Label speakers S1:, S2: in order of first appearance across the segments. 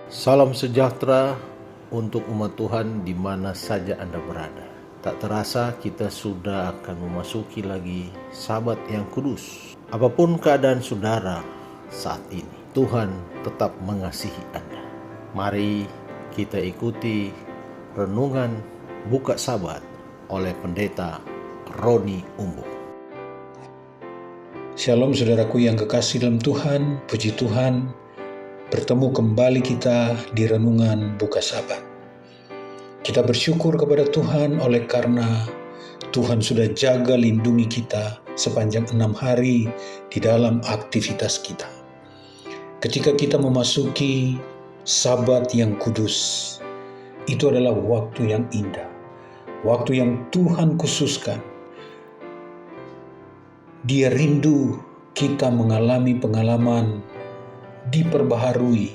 S1: Salam sejahtera untuk umat Tuhan di mana saja Anda berada. Tak terasa kita sudah akan memasuki lagi Sabat yang kudus. Apapun keadaan saudara saat ini, Tuhan tetap mengasihi Anda. Mari kita ikuti renungan buka Sabat oleh Pendeta Roni Umbu.
S2: Shalom saudaraku yang kekasih dalam Tuhan, puji Tuhan, bertemu kembali kita di renungan buka Sabat. Kita bersyukur kepada Tuhan oleh karena Tuhan sudah jaga lindungi kita sepanjang 6 hari di dalam aktivitas kita. Ketika kita memasuki Sabat yang kudus, itu adalah waktu yang indah, waktu yang Tuhan khususkan. Dia rindu kita mengalami pengalaman diperbaharui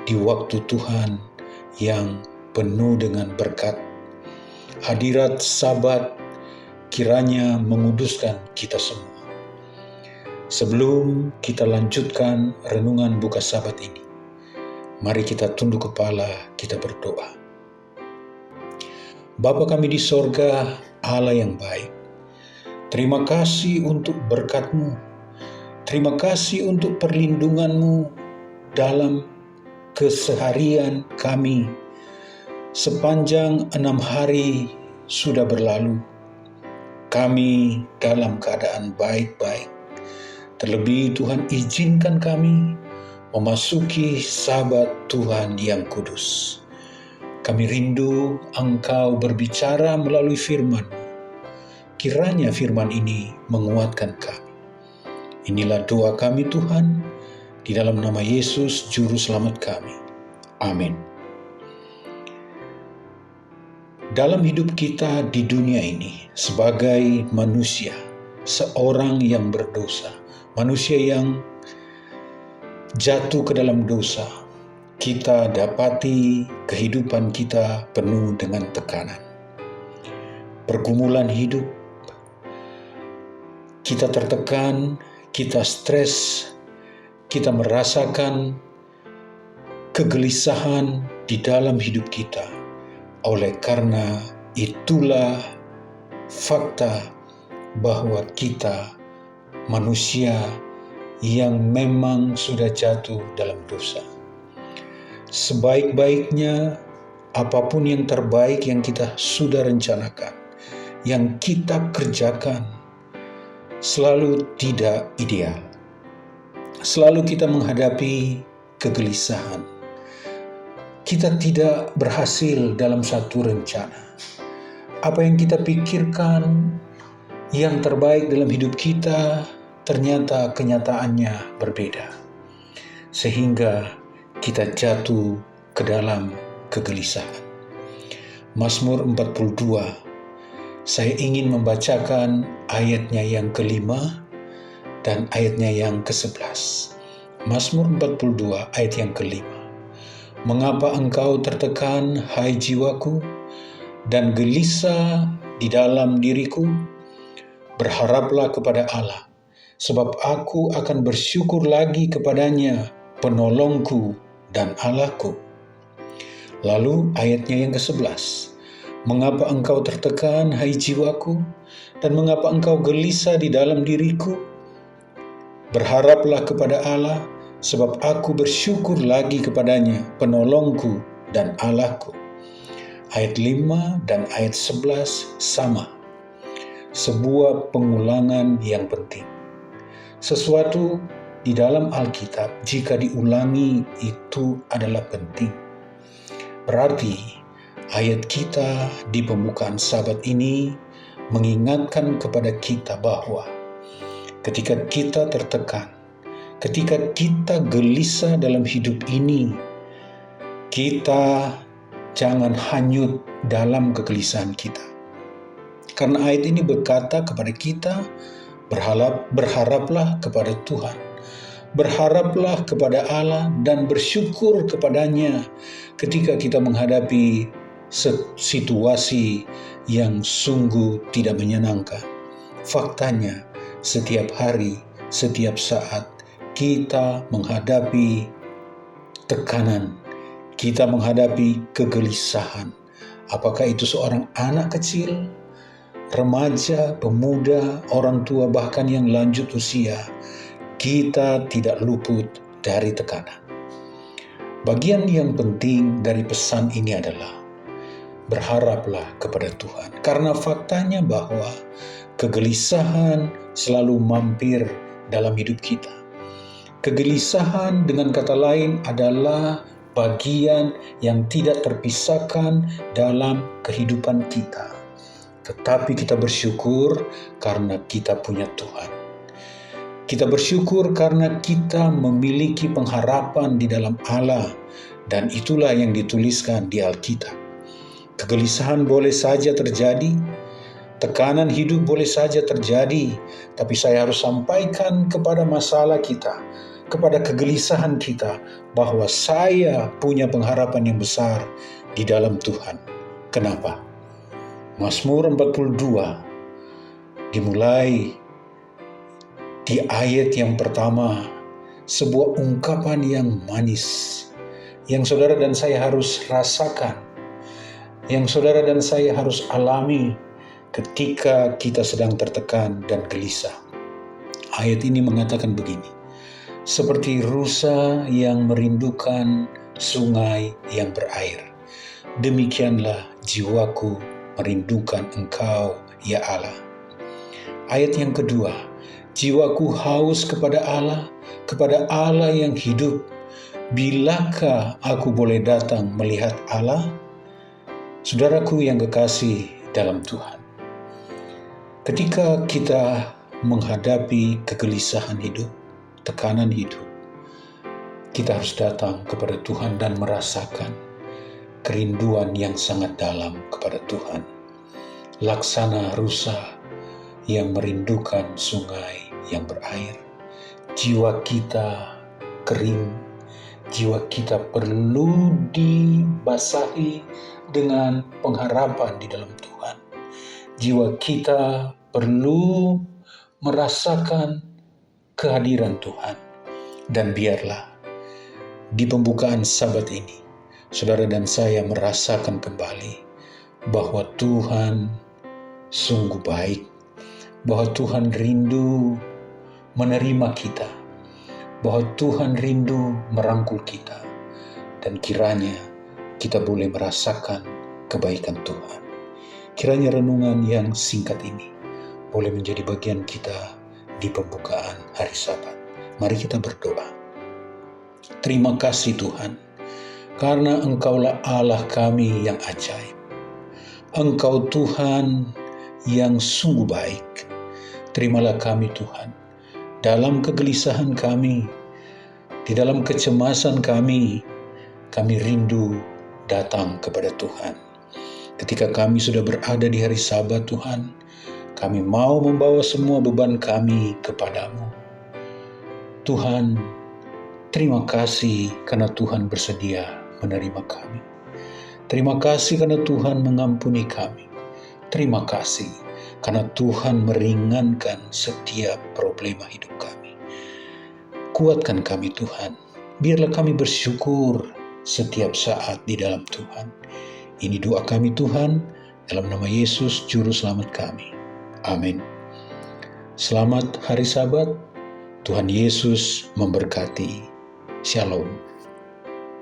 S2: di waktu Tuhan yang penuh dengan berkat. Hadirat Sabat kiranya menguduskan kita semua. Sebelum kita lanjutkan renungan buka Sabat ini, mari kita tunduk kepala, kita berdoa. Bapa kami di sorga, Allah yang baik, terima kasih untuk berkat-Mu, terima kasih untuk perlindungan-Mu dalam keseharian kami. Sepanjang 6 hari sudah berlalu, kami dalam keadaan baik-baik. Terlebih Tuhan izinkan kami memasuki Sabat Tuhan yang kudus. Kami rindu Engkau berbicara melalui firman-Mu. Kiranya firman ini menguatkan kami. Inilah doa kami Tuhan, di dalam nama Yesus Juru Selamat kami. Amin. Dalam hidup kita di dunia ini, sebagai manusia, seorang yang berdosa, manusia yang jatuh ke dalam dosa, kita dapati kehidupan kita penuh dengan tekanan. Pergumulan hidup, kita tertekan, kita stres, kita merasakan kegelisahan di dalam hidup kita. Oleh karena itulah fakta bahwa kita manusia yang memang sudah jatuh dalam dosa. Sebaik-baiknya apapun yang terbaik yang kita sudah rencanakan, yang kita kerjakan, selalu tidak ideal. Selalu kita menghadapi kegelisahan. Kita tidak berhasil dalam satu rencana. Apa yang kita pikirkan yang terbaik dalam hidup kita, ternyata kenyataannya berbeda. Sehingga kita jatuh ke dalam kegelisahan. Mazmur 42, saya ingin membacakan ayatnya yang kelima dan ayatnya yang ke-11. Mazmur 42 ayat yang kelima. Mengapa engkau tertekan, hai jiwaku, dan gelisah di dalam diriku? Berharaplah kepada Allah, sebab aku akan bersyukur lagi kepadanya, penolongku dan Allahku. Lalu ayatnya yang ke-11. Mengapa engkau tertekan, hai jiwaku, dan mengapa engkau gelisah di dalam diriku? Berharaplah kepada Allah, sebab aku bersyukur lagi kepadanya, penolongku dan Allahku. Ayat 5 dan ayat 11 sama. Sebuah pengulangan yang penting. Sesuatu di dalam Alkitab, jika diulangi itu adalah penting. Berarti ayat kita di pembukaan Sabat ini mengingatkan kepada kita bahwa ketika kita tertekan, ketika kita gelisah dalam hidup ini, kita jangan hanyut dalam kegelisahan kita. Karena ayat ini berkata kepada kita, berharaplah kepada Tuhan, berharaplah kepada Allah dan bersyukur kepadanya ketika kita menghadapi situasi yang sungguh tidak menyenangkan. Faktanya, setiap hari, setiap saat kita menghadapi tekanan, kita menghadapi kegelisahan. Apakah itu seorang anak kecil, remaja, pemuda, orang tua, bahkan yang lanjut usia, kita tidak luput dari tekanan. Bagian yang penting dari pesan ini adalah berharaplah kepada Tuhan, karena faktanya bahwa kegelisahan selalu mampir dalam hidup kita. Kegelisahan dengan kata lain adalah bagian yang tidak terpisahkan dalam kehidupan kita. Tetapi kita bersyukur karena kita punya Tuhan. Kita bersyukur karena kita memiliki pengharapan di dalam Allah, dan itulah yang dituliskan di Alkitab. Kegelisahan boleh saja terjadi, tekanan hidup boleh saja terjadi, tapi saya harus sampaikan kepada masalah kita, kepada kegelisahan kita, bahwa saya punya pengharapan yang besar di dalam Tuhan. Kenapa? Mazmur 42 dimulai di ayat yang pertama, sebuah ungkapan yang manis, yang saudara dan saya harus rasakan, yang saudara dan saya harus alami ketika kita sedang tertekan dan gelisah. Ayat ini mengatakan begini: seperti rusa yang merindukan sungai yang berair, demikianlah jiwaku merindukan Engkau, ya Allah. Ayat yang kedua, jiwaku haus kepada Allah yang hidup. Bilakah aku boleh datang melihat Allah? Saudaraku yang kekasih dalam Tuhan, ketika kita menghadapi kegelisahan hidup, tekanan hidup, kita harus datang kepada Tuhan dan merasakan kerinduan yang sangat dalam kepada Tuhan. Laksana rusa yang merindukan sungai yang berair. Jiwa kita kering, jiwa kita perlu dibasahi dengan pengharapan di dalam Tuhan. Jiwa kita perlu merasakan kehadiran Tuhan. Dan biarlah di pembukaan Sabat ini, saudara dan saya merasakan kembali bahwa Tuhan sungguh baik, bahwa Tuhan rindu menerima kita, bahwa Tuhan rindu merangkul kita, dan kiranya kita boleh merasakan kebaikan Tuhan. Kiranya renungan yang singkat ini boleh menjadi bagian kita di pembukaan hari Sabat. Mari kita berdoa. Terima kasih Tuhan, karena Engkaulah Allah kami yang ajaib. Engkau Tuhan yang sungguh baik. Terimalah kami Tuhan, dalam kegelisahan kami, di dalam kecemasan kami rindu datang kepada Tuhan. Ketika kami sudah berada di hari Sabat Tuhan, kami mau membawa semua beban kami kepadamu. Tuhan, terima kasih karena Tuhan bersedia menerima kami. Terima kasih karena Tuhan mengampuni kami. Terima kasih karena Tuhan meringankan setiap problema hidup kami. Kuatkan kami Tuhan, biarlah kami bersyukur setiap saat di dalam Tuhan. Ini doa kami Tuhan, dalam nama Yesus Juru Selamat kami. Amin. Selamat hari Sabat, Tuhan Yesus memberkati. Shalom.